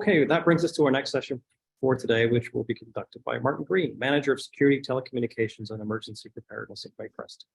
Okay, that brings us to our next session for today, which will be conducted by Martin Green, Manager of Security, Telecommunications, and Emergency Preparedness at Baycrest.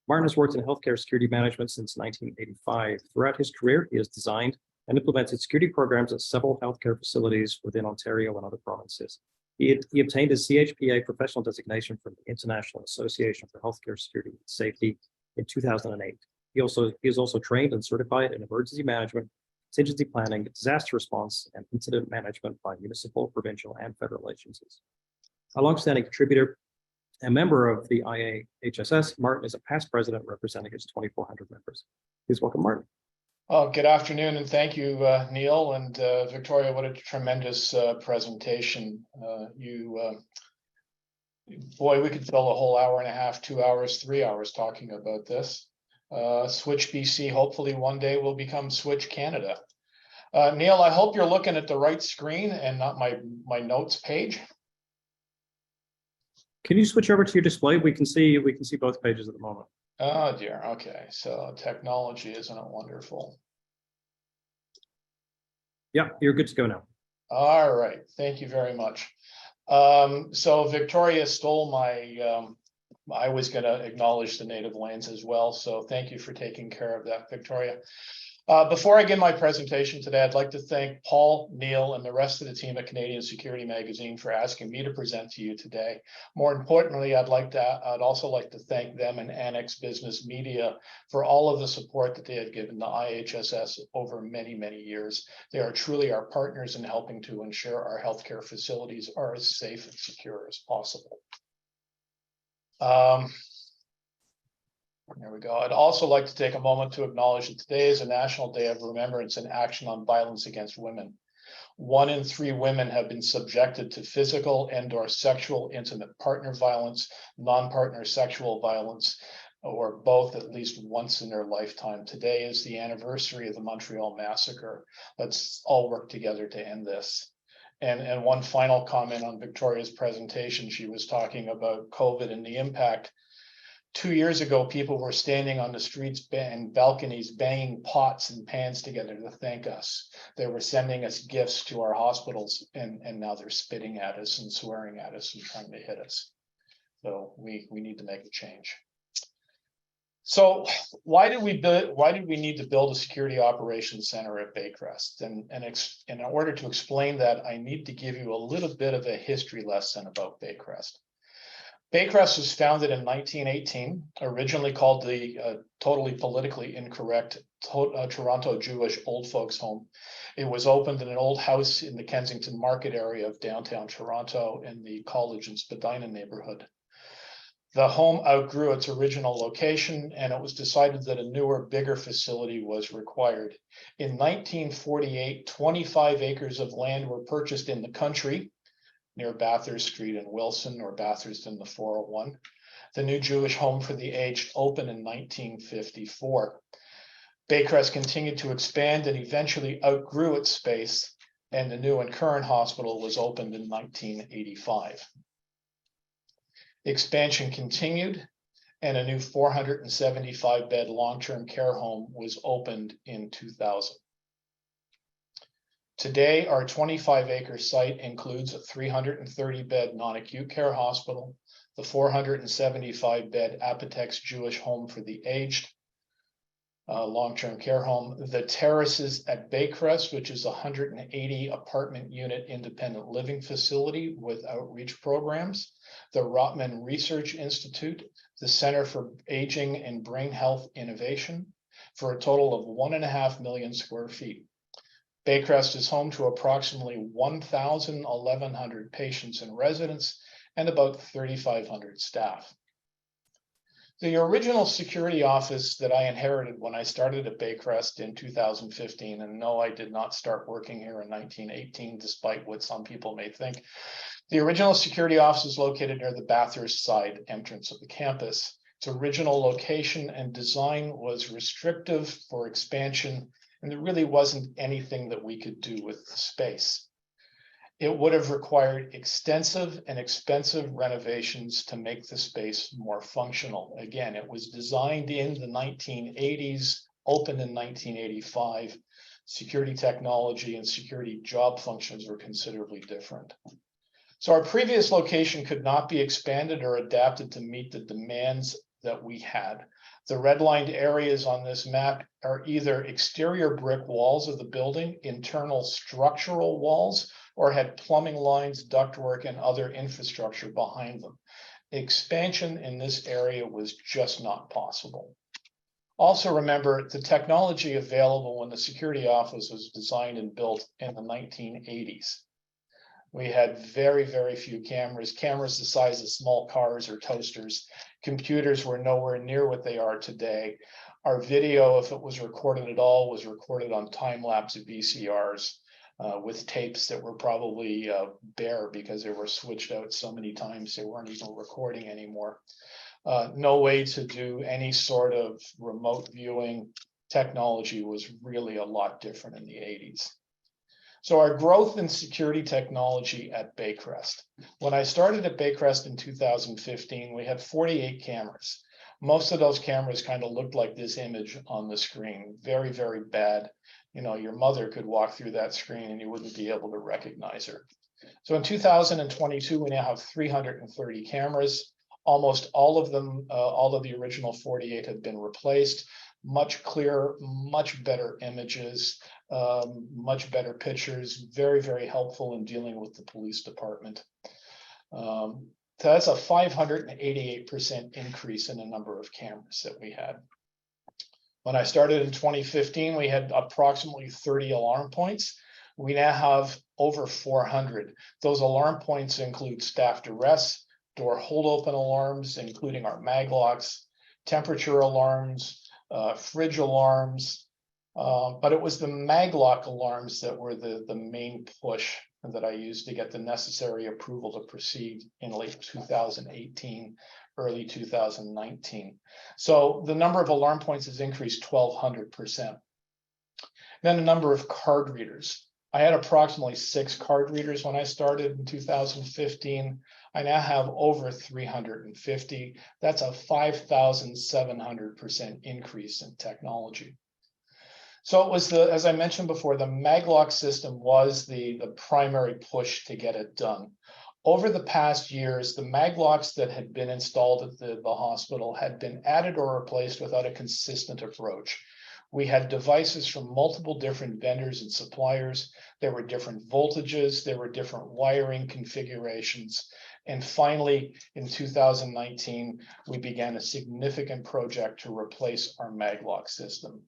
Martin has worked in healthcare security management since 1985. Throughout his career, he has designed and implemented security programs at several healthcare facilities within Ontario and other provinces. He obtained his CHPA professional designation from the International Association for Healthcare Security and Safety in 2008. He is also trained and certified in emergency management, contingency planning, disaster response, and incident management by municipal, provincial, and federal agencies. A longstanding contributor and member of the IAHSS, Martin is a past president representing its 2,400 members. Please welcome Martin. Oh, good afternoon, and thank you, Neil and Victoria. What a tremendous presentation. Boy, we could fill a whole hour and a half, 2 hours, 3 hours talking about this. Switch BC, hopefully one day will become Switch Canada. Neil, I hope you're looking at the right screen and not my notes page. Can you switch over to your display? We can see both pages at the moment. Oh dear. Okay, so technology, isn't it wonderful? Yeah, you're good to go now. All right, thank you very much. So Victoria stole my. I was going to acknowledge the native lands as well, so thank you for taking care of that, Victoria. Before I begin my presentation today, I'd like to thank Paul, Neil, and the rest of the team at Canadian Security Magazine for asking me to present to you today. More importantly, I'd also like to thank them and Annex Business Media for all of the support that they have given the IHSS over many, many years. They are truly our partners in helping to ensure our healthcare facilities are as safe and secure as possible. There we go. I'd also like to take a moment to acknowledge that today is a National Day of Remembrance and Action on Violence Against Women. 1 in 3 women have been subjected to physical and/or sexual intimate partner violence, non-partner sexual violence, or both at least once in their lifetime. Today is the anniversary of the Montreal Massacre. Let's all work together to end this. And one final comment on Victoria's presentation. She was talking about COVID and the impact. 2 years ago, people were standing on the streets and balconies, banging pots and pans together to thank us. They were sending us gifts to our hospitals, and now they're spitting at us and swearing at us and trying to hit us. So we need to make a change. So why did we need to build a security operations center at Baycrest? And in order to explain that, I need to give you a little bit of a history lesson about Baycrest. Baycrest was founded in 1918, originally called the totally politically incorrect Toronto Jewish Old Folks Home. It was opened in an old house in the Kensington Market area of downtown Toronto in the College and Spadina neighborhood. The home outgrew its original location, and it was decided that a newer, bigger facility was required. In 1948, 25 acres of land were purchased in the country, near Bathurst Street in Wilson, or Bathurst in the 401. The new Jewish Home for the Aged opened in 1954. Baycrest continued to expand and eventually outgrew its space, and the new and current hospital was opened in 1985. Expansion continued, and a new 475-bed long-term care home was opened in 2000. Today, our 25-acre site includes a 330-bed non-acute care hospital, the 475-bed Apotex Jewish Home for the Aged, long-term care home, the terraces at Baycrest, which is a 180 apartment unit independent living facility with outreach programs, the Rotman Research Institute, the Center for Aging and Brain Health Innovation, for a total of 1.5 million square feet. Baycrest is home to approximately 1,100 patients and residents and about 3,500 staff. The original security office that I inherited when I started at Baycrest in 2015, and no, I did not start working here in 1918, despite what some people may think. The original security office is located near the Bathurst side entrance of the campus. Its original location and design was restrictive for expansion, and there really wasn't anything that we could do with the space. It would have required extensive and expensive renovations to make the space more functional. Again, it was designed in the 1980s, opened in 1985. security technology and security job functions were considerably different. So our previous location could not be expanded or adapted to meet the demands that we had. The redlined areas on this map are either exterior brick walls of the building, internal structural walls, or had plumbing lines, ductwork, and other infrastructure behind them. Expansion in this area was just not possible. Also remember the technology available when the security office was designed and built in the 1980s. We had very, very few cameras the size of small cars or toasters. Computers were nowhere near what they are today. Our video, if it was recorded at all, was recorded on time-lapse VCRs with tapes that were probably bare because they were switched out so many times they weren't even recording anymore. No way to do any sort of remote viewing. Technology was really a lot different in the 80s. So our growth in security technology at Baycrest. When I started at Baycrest in 2015, we had 48 cameras. Most of those cameras kind of looked like this image on the screen. Very, very bad. You know, your mother could walk through that screen and you wouldn't be able to recognize her. So in 2022, we now have 330 cameras. Almost all of them, all of the original 48 have been replaced. Much clearer, much better images, much better pictures, very, very helpful in dealing with the police department. So that's a 588% increase in the number of cameras that we had. When I started in 2015, we had approximately 30 alarm points. We now have over 400. Those alarm points include staff duress, door hold open alarms, including our mag locks, temperature alarms, fridge alarms, but it was the maglock alarms that were the main push that I used to get the necessary approval to proceed in late 2018, early 2019. So the number of alarm points has increased 1,200%. Then the number of card readers. I had approximately 6 card readers when I started in 2015. I now have over 350. That's a 5,700% increase in technology. So it was as I mentioned before, the maglock system was the primary push to get it done. Over the past years, the maglocks that had been installed at the hospital had been added or replaced without a consistent approach. We had devices from multiple different vendors and suppliers. There were different voltages, there were different wiring configurations. And finally, in 2019, we began a significant project to replace our maglock system.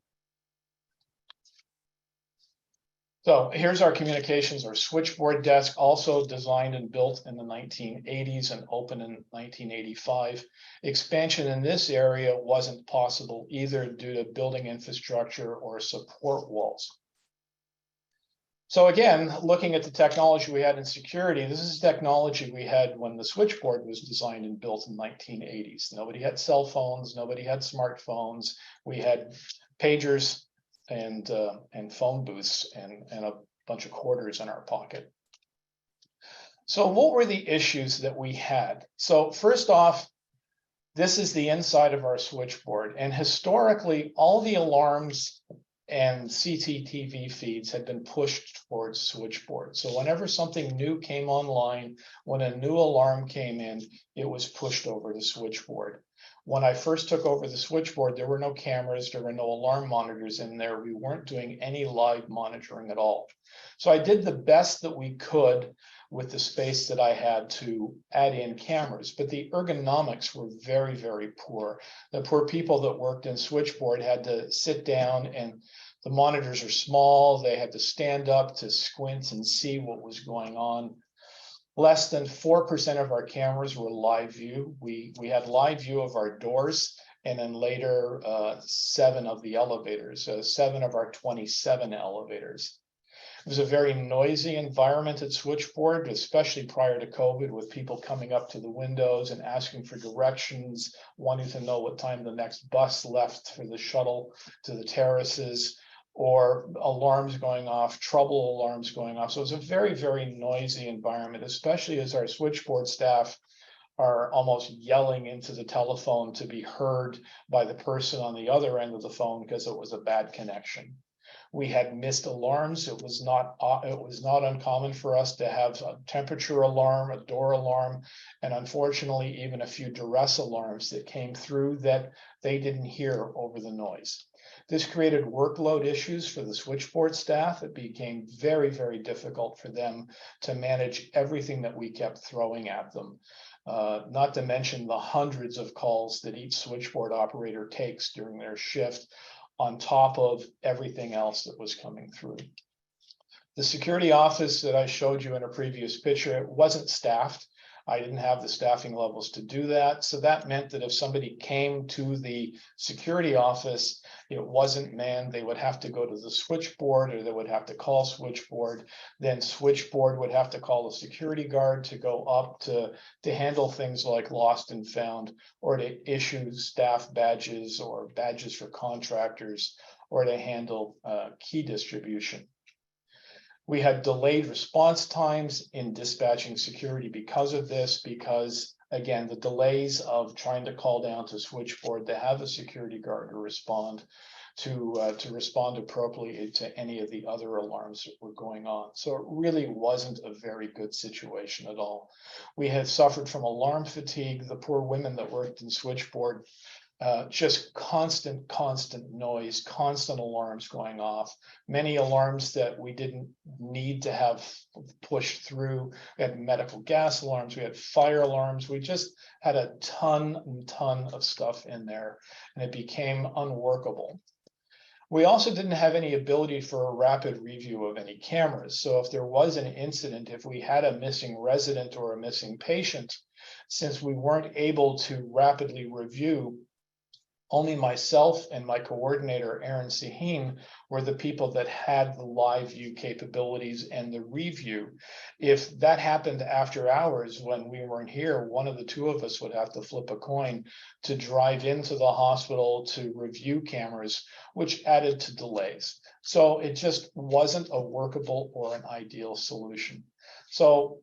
So here's our communications, our switchboard desk, also designed and built in the 1980s and opened in 1985. Expansion in this area wasn't possible either due to building infrastructure or support walls. So again, looking at the technology we had in security, this is technology we had when the switchboard was designed and built in the 1980s. Nobody had cell phones, nobody had smartphones. We had pagers and phone booths and a bunch of quarters in our pocket. So what were the issues that we had? So first off, this is the inside of our switchboard, and historically all the alarms and CCTV feeds had been pushed towards switchboard. So whenever something new came online, when a new alarm came in, it was pushed over to switchboard. When I first took over the switchboard, there were no cameras, there were no alarm monitors in there. We weren't doing any live monitoring at all. So I did the best that we could with the space that I had to add in cameras, but the ergonomics were very, very poor. The poor people that worked in switchboard had to sit down, and the monitors are small. They had to stand up to squint and see what was going on. Less than 4% of our cameras were live view. We had live view of our doors, and then later 7 of the elevators, 7 of our 27 elevators. It was a very noisy environment at switchboard, especially prior to COVID, with people coming up to the windows and asking for directions, wanting to know what time the next bus left for the shuttle to the terraces, or alarms going off, trouble alarms going off. So it's a very, very noisy environment, especially as our switchboard staff are almost yelling into the telephone to be heard by the person on the other end of the phone because it was a bad connection. We had missed alarms. It was not uncommon for us to have a temperature alarm, a door alarm, and unfortunately, even a few duress alarms that came through that they didn't hear over the noise. This created workload issues for the switchboard staff. It became very, very difficult for them to manage everything that we kept throwing at them. Not to mention the hundreds of calls that each switchboard operator takes during their shift on top of everything else that was coming through. The security office that I showed you in a previous picture, it wasn't staffed. I didn't have the staffing levels to do that. So that meant that if somebody came to the security office, it wasn't manned. They would have to go to the switchboard, or they would have to call switchboard. Then switchboard would have to call a security guard to go up to handle things like lost and found, or to issue staff badges or badges for contractors, or to handle key distribution. We had delayed response times in dispatching security because of this, because again, the delays of trying to call down to switchboard to have a security guard to respond appropriately to any of the other alarms that were going on. So it really wasn't a very good situation at all. We had suffered from alarm fatigue. The poor women that worked in switchboard, just constant noise, constant alarms going off, many alarms that we didn't need to have pushed through. We had medical gas alarms, we had fire alarms, we just had a ton of stuff in there, and it became unworkable. We also didn't have any ability for a rapid review of any cameras. So if there was an incident, if we had a missing resident or a missing patient, since we weren't able to rapidly review, only myself and my coordinator, Aaron Saheen, were the people that had the live view capabilities and the review. If that happened after hours when we weren't here, one of the two of us would have to flip a coin to drive into the hospital to review cameras, which added to delays. So it just wasn't a workable or an ideal solution. So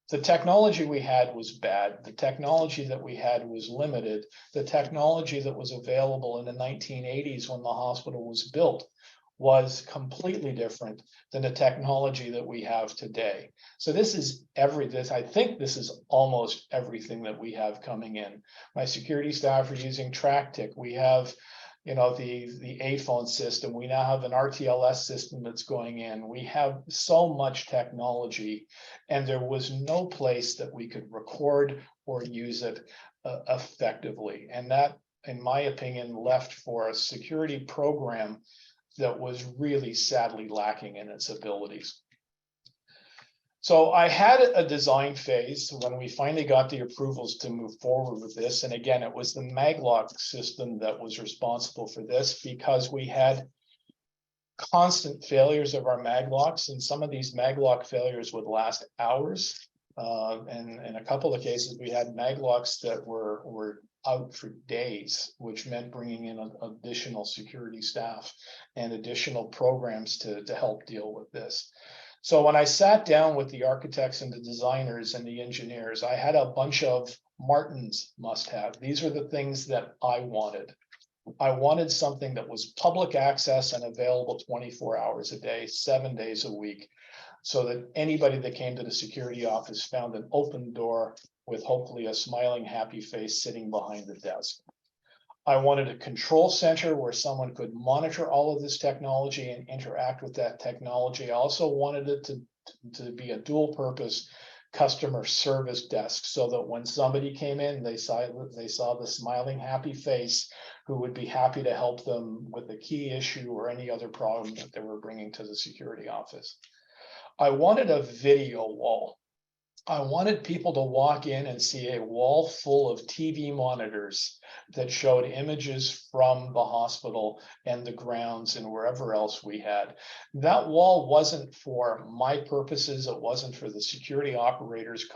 the technology we had was bad. The technology that we had was limited. The technology that was available in the 1980s when the hospital was built was completely different than the technology that we have today. So this is I think this is almost everything that we have coming in. My security staff are using TrackTick. We have the A-phone system. We now have an RTLS system that's going in. We have so much technology, and there was no place that we could record or use it effectively. And that, in my opinion, left for a security program that was really sadly lacking in its abilities. So I had a design phase when we finally got the approvals to move forward with this. And again, it was the maglock system that was responsible for this, because we had constant failures of our maglocks, and some of these maglock failures would last hours. And in a couple of cases, we had maglocks that were out for days, which meant bringing in additional security staff and additional programs to help deal with this. So when I sat down with the architects and the designers and the engineers, I had a bunch of Martin's must-have. These are the things that I wanted. I wanted something that was public access and available 24 hours a day, 7 days a week, so that anybody that came to the security office found an open door with hopefully a smiling, happy face sitting behind the desk. I wanted a control center where someone could monitor all of this technology and interact with that technology. I also wanted it to be a dual purpose customer service desk, so that when somebody came in, they saw the smiling, happy face who would be happy to help them with a key issue or any other problem that they were bringing to the security office. I wanted a video wall. I wanted people to walk in and see a wall full of TV monitors that showed images from the hospital and the grounds and wherever else we had. That wall wasn't for my purposes. It wasn't for the security operators'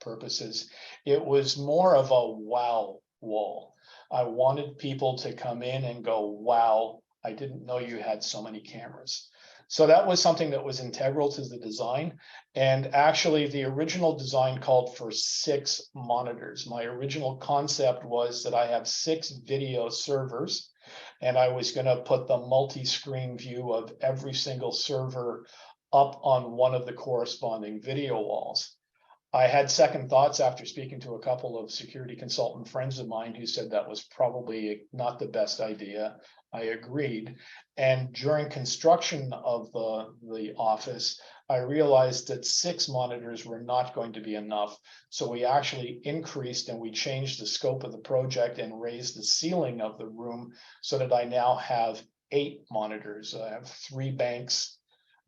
purposes. It was more of a wow wall. I wanted people to come in and go, wow, I didn't know you had so many cameras. So that was something that was integral to the design. And actually, the original design called for 6 monitors. My original concept was that I have 6 video servers, And I was going to put the multi-screen view of every single server up on one of the corresponding video walls. I had second thoughts after speaking to a couple of security consultant friends of mine who said that was probably not the best idea. I agreed. And during construction of the office, I realized that 6 monitors were not going to be enough. So we actually increased and we changed the scope of the project and raised the ceiling of the room so that I now have 8 monitors. I have 3 banks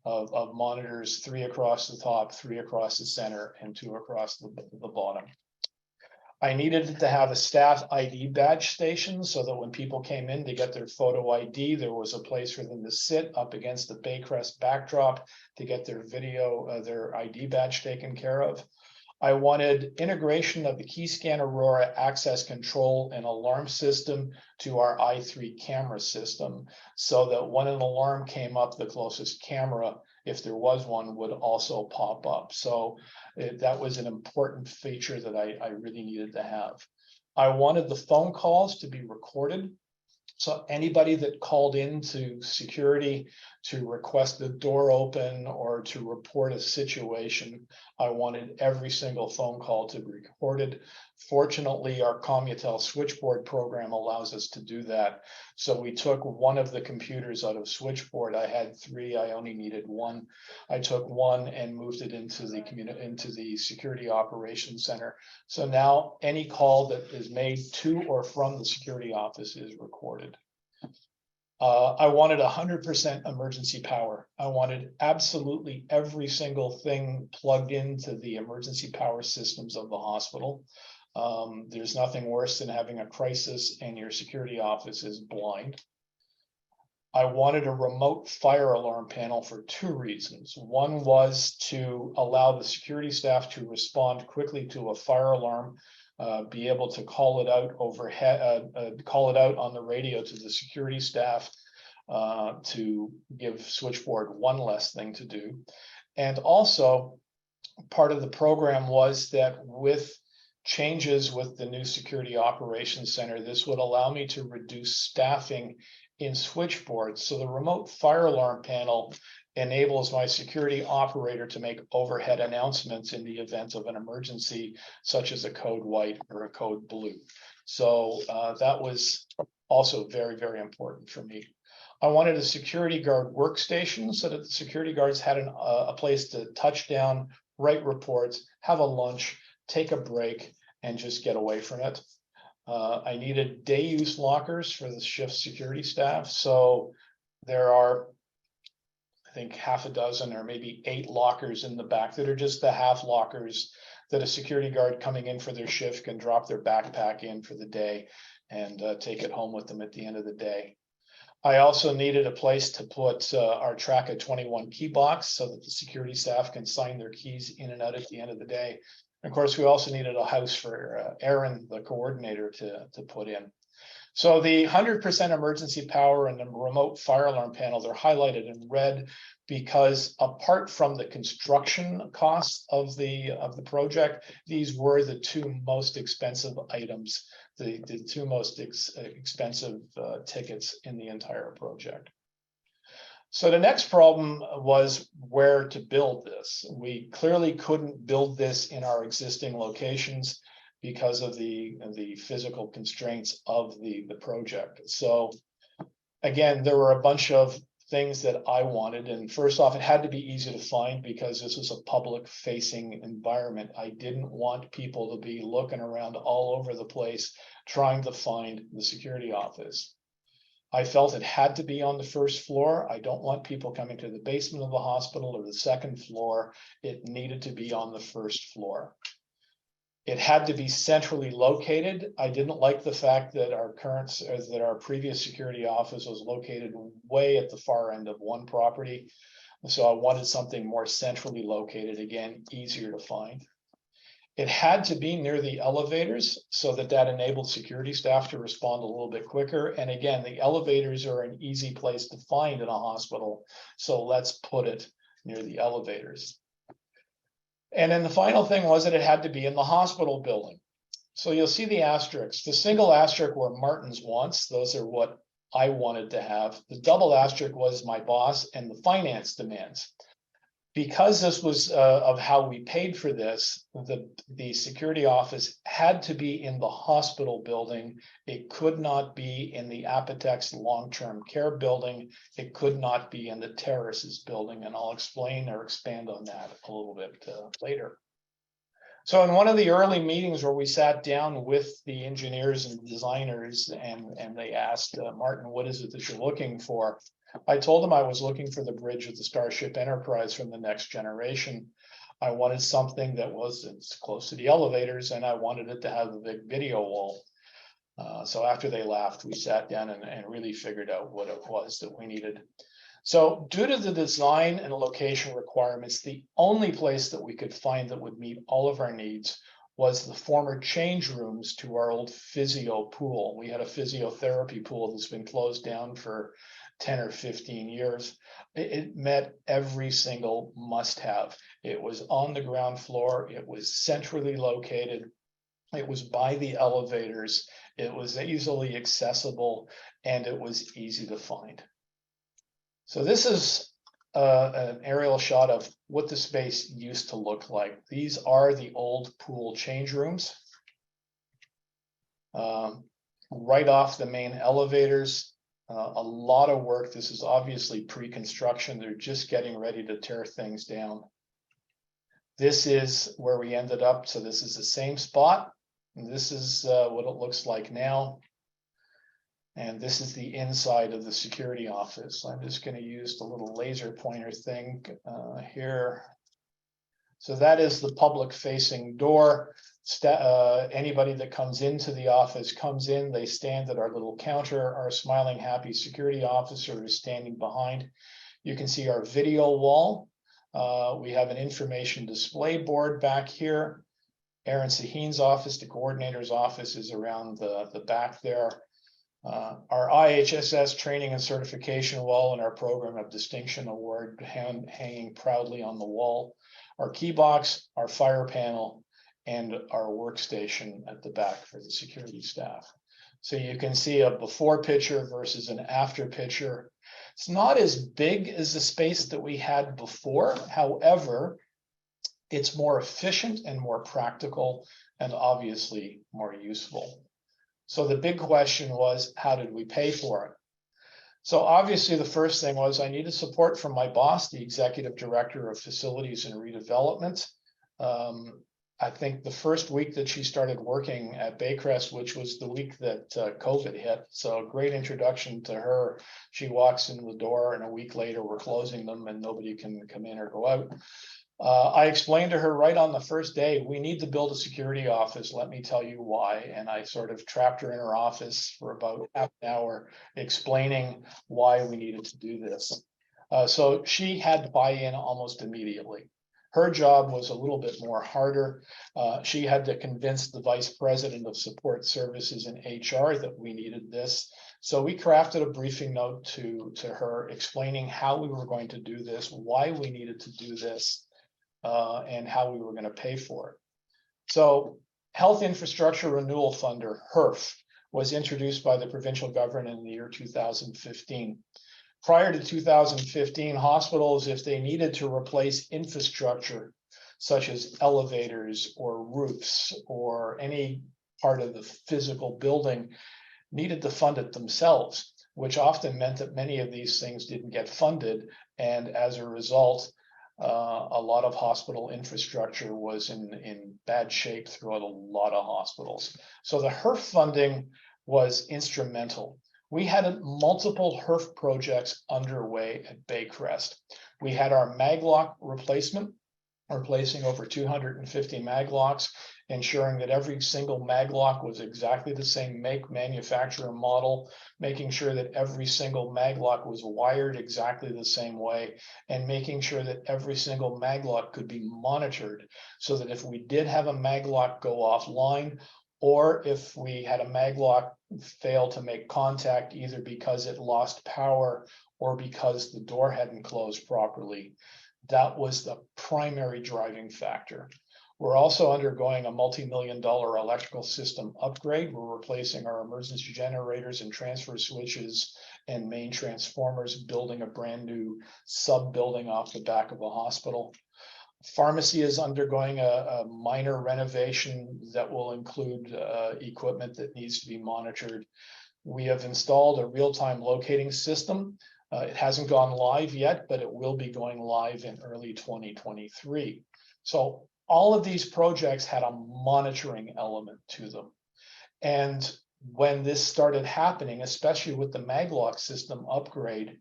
of monitors, 3 across the top, 3 across the center, and 2 across the bottom. I needed to have a staff ID badge station so that when people came in to get their photo ID, there was a place for them to sit up against the Baycrest backdrop to get their video, their ID badge taken care of. I wanted integration of the Keyscan Aurora access control and alarm system to our i3 camera system so that when an alarm came up, the closest camera, if there was one, would also pop up. So that was an important feature that I really needed to have. I wanted the phone calls to be recorded. So anybody that called into security to request the door open or to report a situation, I wanted every single phone call to be recorded. Fortunately, our Commutel switchboard program allows us to do that. So we took one of the computers out of switchboard. I had 3, I only needed 1. I took 1 and moved it into the security operations center. So now any call that is made to or from the security office is recorded. I wanted 100% emergency power. I wanted absolutely every single thing plugged into the emergency power systems of the hospital. There's nothing worse than having a crisis and your security office is blind. I wanted a remote fire alarm panel for 2 reasons. One was to allow the security staff to respond quickly to a fire alarm, be able to call it out overhead, call it out on the radio to the security staff to give switchboard one less thing to do. And also part of the program was that with changes with the new security operations center, this would allow me to reduce staffing in switchboard. So the remote fire alarm panel enables my security operator to make overhead announcements in the event of an emergency, such as a code white or a code blue. So that was also very, very important for me. I wanted a security guard workstation so that the security guards had a place to touch down, write reports, have a lunch, take a break, and just get away from it. I needed day use lockers for the shift security staff. So there are, I think, half a dozen or maybe 8 lockers in the back that are just the half lockers that a security guard coming in for their shift can drop their backpack in for the day and take it home with them at the end of the day. I also needed a place to put our Traca 21 key box so that the security staff can sign their keys in and out at the end of the day. And of course, we also needed a house for Aaron, the coordinator, to put in. So the 100% emergency power and the remote fire alarm panel, they're highlighted in red because apart from the construction costs of the project, these were the 2 most expensive items, the 2 most expensive tickets in the entire project. So the next problem was where to build this. We clearly couldn't build this in our existing locations because of the physical constraints of the project. So again, there were a bunch of things that I wanted. And first off, it had to be easy to find because this was a public facing environment. I didn't want people to be looking around all over the place trying to find the security office. I felt it had to be on the 1st floor. I don't want people coming to the basement of the hospital or the 2nd floor. It needed to be on the 1st floor. It had to be centrally located. I didn't like the fact that our previous security office was located way at the far end of one property. So I wanted something more centrally located, again, easier to find. It had to be near the elevators so that enabled security staff to respond a little bit quicker. And again, the elevators are an easy place to find in a hospital. So let's put it near the elevators. And then the final thing was that it had to be in the hospital building. So you'll see the asterisks. The single asterisk were Martin's wants. Those are what I wanted to have. The double asterisk was my boss and the finance demands. Because this was of how we paid for this, the security office had to be in the hospital building. It could not be in the Apotex long-term care building. It could not be in the terraces building, and I'll explain or expand on that a little bit later. So in one of the early meetings where we sat down with the engineers and designers, and they asked, Martin, what is it that you're looking for? I told them I was looking for the bridge of the Starship Enterprise from the next generation. I wanted something that was close to the elevators, and I wanted it to have a big video wall. So after they laughed, we sat down and really figured out what it was that we needed. So due to the design and location requirements, the only place that we could find that would meet all of our needs was the former change rooms to our old physio pool. We had a physiotherapy pool that's been closed down for 10 or 15 years. It met every single must-have. It was on the ground floor. It was centrally located. It was by the elevators. It was easily accessible, and it was easy to find. So this is an aerial shot of what the space used to look like. These are the old pool change rooms. Right off the main elevators. A lot of work. This is obviously pre-construction. They're just getting ready to tear things down. This is where we ended up. So this is the same spot. And this is what it looks like now. And this is the inside of the security office. I'm just going to use the little laser pointer thing here. So that is the public facing door. Anybody that comes into the office comes in, they stand at our little counter. Our smiling, happy security officer is standing behind. You can see our video wall. We have an information display board back here. Aaron Sahin's office, the coordinator's office, is around the back there. Our IHSS training and certification wall and our program of distinction award hanging proudly on the wall. Our key box, our fire panel, and our workstation at the back for the security staff. So you can see a before picture versus an after picture. It's not as big as the space that we had before. However, it's more efficient and more practical, and obviously more useful. So the big question was, how did we pay for it? So obviously the first thing was I needed support from my boss, the executive director of facilities and redevelopment. I think the first week that she started working at Baycrest, which was the week that COVID hit. So a great introduction to her. She walks in the door, and a week later we're closing them and nobody can come in or go out. I explained to her right on the first day, we need to build a security office. Let me tell you why. And I sort of trapped her in her office for about half an hour explaining why we needed to do this. So she had to buy in almost immediately. Her job was a little bit more harder. She had to convince the vice president of support services and HR that we needed this. So we crafted a briefing note to her explaining how we were going to do this, why we needed to do this, and how we were going to pay for it. So Health Infrastructure Renewal Funder, HIRF, was introduced by the provincial government in the year 2015. Prior to 2015, hospitals, if they needed to replace infrastructure, such as elevators or roofs or any part of the physical building, needed to fund it themselves, which often meant that many of these things didn't get funded. And as a result, a lot of hospital infrastructure was in bad shape throughout a lot of hospitals. So the HIRF funding was instrumental. We had multiple HIRF projects underway at Baycrest. We had our maglock replacement, replacing over 250 maglocks, ensuring that every single maglock was exactly the same make, manufacturer, model, making sure that every single maglock was wired exactly the same way, and making sure that every single maglock could be monitored so that if we did have a maglock go offline, or if we had a maglock fail to make contact, either because it lost power or because the door hadn't closed properly, that was the primary driving factor. We're also undergoing a multi-million-dollar electrical system upgrade. We're replacing our emergency generators and transfer switches and main transformers, building a brand new sub-building off the back of the hospital. Pharmacy is undergoing a minor renovation that will include equipment that needs to be monitored. We have installed a real-time locating system. It hasn't gone live yet, but it will be going live in early 2023. So all of these projects had a monitoring element to them. And when this started happening, especially with the Maglock system upgrade,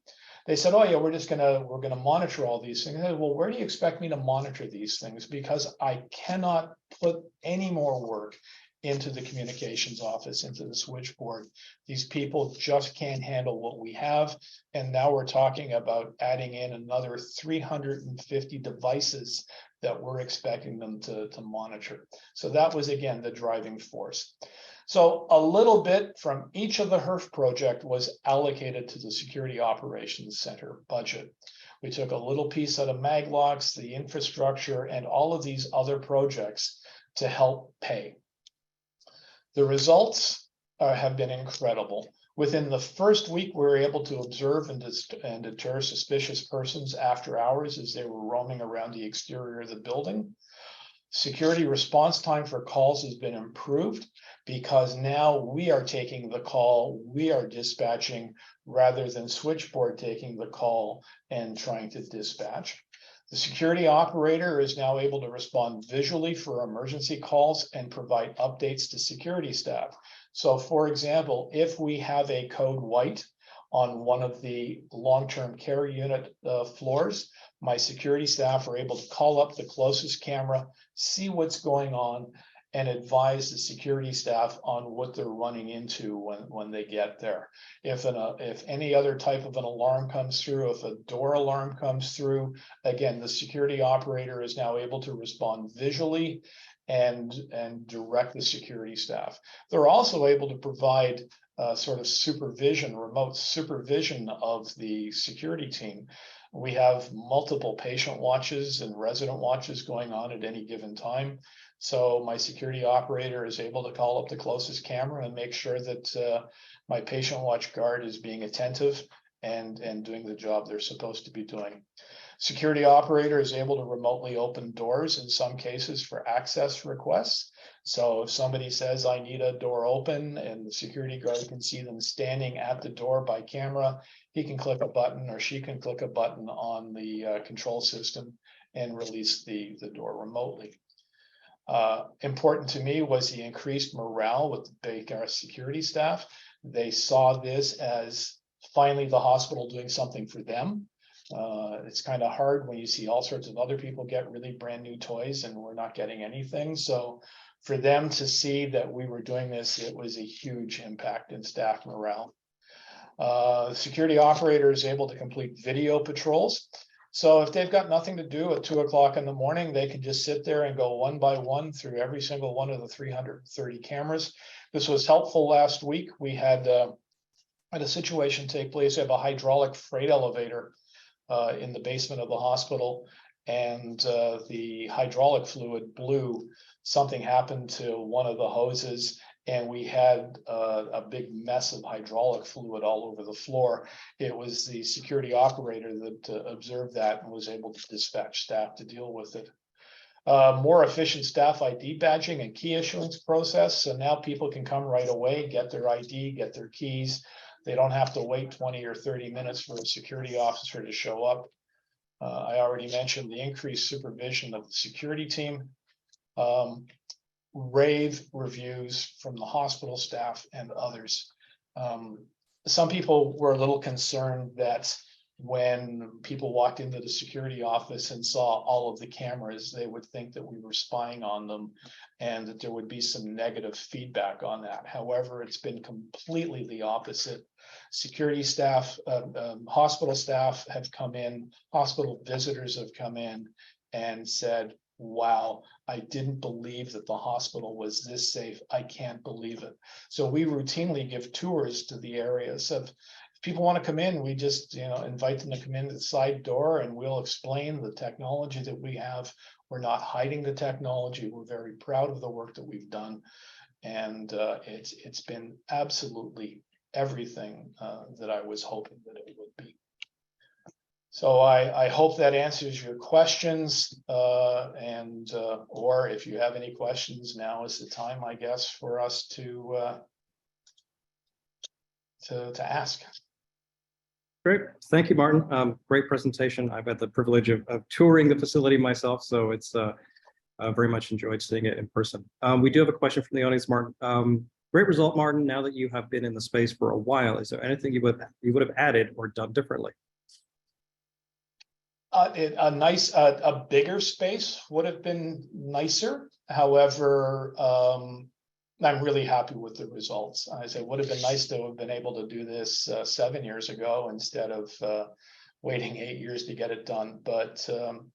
they said, oh yeah, we're gonna monitor all these things. I said, well, where do you expect me to monitor these things? Because I cannot put any more work into the communications office, into the switchboard. These people just can't handle what we have. And now we're talking about adding in another 350 devices that we're expecting them to monitor. So that was, again, the driving force. So a little bit from each of the HERF project was allocated to the Security Operations Center budget. We took a little piece out of Maglocks, the infrastructure, and all of these other projects to help pay. The results have been incredible. Within the first week, we were able to observe and deter suspicious persons after hours as they were roaming around the exterior of the building. Security response time for calls has been improved because now we are taking the call, we are dispatching rather than switchboard taking the call and trying to dispatch. The security operator is now able to respond visually for emergency calls and provide updates to security staff. So for example, if we have a code white on one of the long-term care unit floors, my security staff are able to call up the closest camera, see what's going on, and advise the security staff on what they're running into when they get there. If any other type of an alarm comes through, if a door alarm comes through, again, the security operator is now able to respond visually and direct the security staff. They're also able to provide sort of supervision, remote supervision of the security team. We have multiple patient watches and resident watches going on at any given time. So my security operator is able to call up the closest camera and make sure that my patient watch guard is being attentive and doing the job they're supposed to be doing. Security operator is able to remotely open doors in some cases for access requests. So if somebody says, I need a door open, and the security guard can see them standing at the door by camera, he can click a button or she can click a button on the control system and release the door remotely. Important to me was the increased morale with the Baycrest security staff. They saw this as finally the hospital doing something for them. It's kind of hard when you see all sorts of other people get really brand new toys and we're not getting anything. So for them to see that we were doing this, it was a huge impact in staff morale. Security operator is able to complete video patrols. So if they've got nothing to do at 2 o'clock in the morning, they can just sit there and go one by one through every single one of the 330 cameras. This was helpful last week. We had a situation take place. We have a hydraulic freight elevator in the basement of the hospital, and the hydraulic fluid blew. Something happened to one of the hoses, and we had a big mess of hydraulic fluid all over the floor. It was the security operator that observed that and was able to dispatch staff to deal with it. More efficient staff ID badging and key issuance process. So now people can come right away, get their ID, get their keys. They don't have to wait 20 or 30 minutes for a security officer to show up. I already mentioned the increased supervision of the security team. Rave reviews from the hospital staff and others. Some people were a little concerned that when people walked into the security office and saw all of the cameras, they would think that we were spying on them and that there would be some negative feedback on that. However, it's been completely the opposite. Security staff, hospital staff have come in, hospital visitors have come in and said, wow, I didn't believe that the hospital was this safe. I can't believe it. So we routinely give tours to the areas of people want to come in, we just, invite them to come in to the side door and we'll explain the technology that we have. We're not hiding the technology. We're very proud of the work that we've done. And it's been absolutely everything that I was hoping that it would be. So I hope that answers your questions, or if you have any questions, now is the time, I guess, for us to ask. Great. Thank you, Martin. Great presentation. I've had the privilege of touring the facility myself, so it's very much enjoyed seeing it in person. We do have a question from the audience, Martin. Great result, Martin. Now that you have been in the space for a while, is there anything you would have added or done differently? A bigger space would have been nicer. However, I'm really happy with the results. I say it would have been nice to have been able to do this 7 years ago instead of waiting 8 years to get it done. But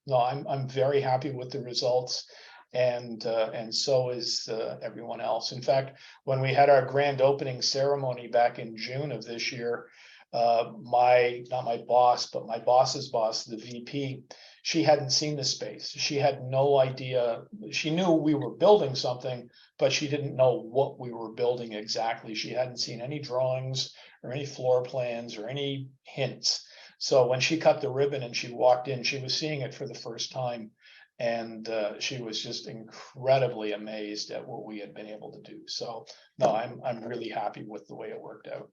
no, I'm very happy with the results, and so is everyone else. In fact, when we had our grand opening ceremony back in June of this year, not my boss, but my boss's boss, the VP, she hadn't seen the space. She had no idea. She knew we were building something, but she didn't know what we were building exactly. She hadn't seen any drawings or any floor plans or any hints. So when she cut the ribbon and she walked in, she was seeing it for the first time. And she was just incredibly amazed at what we had been able to do. So no, I'm really happy with the way it worked out.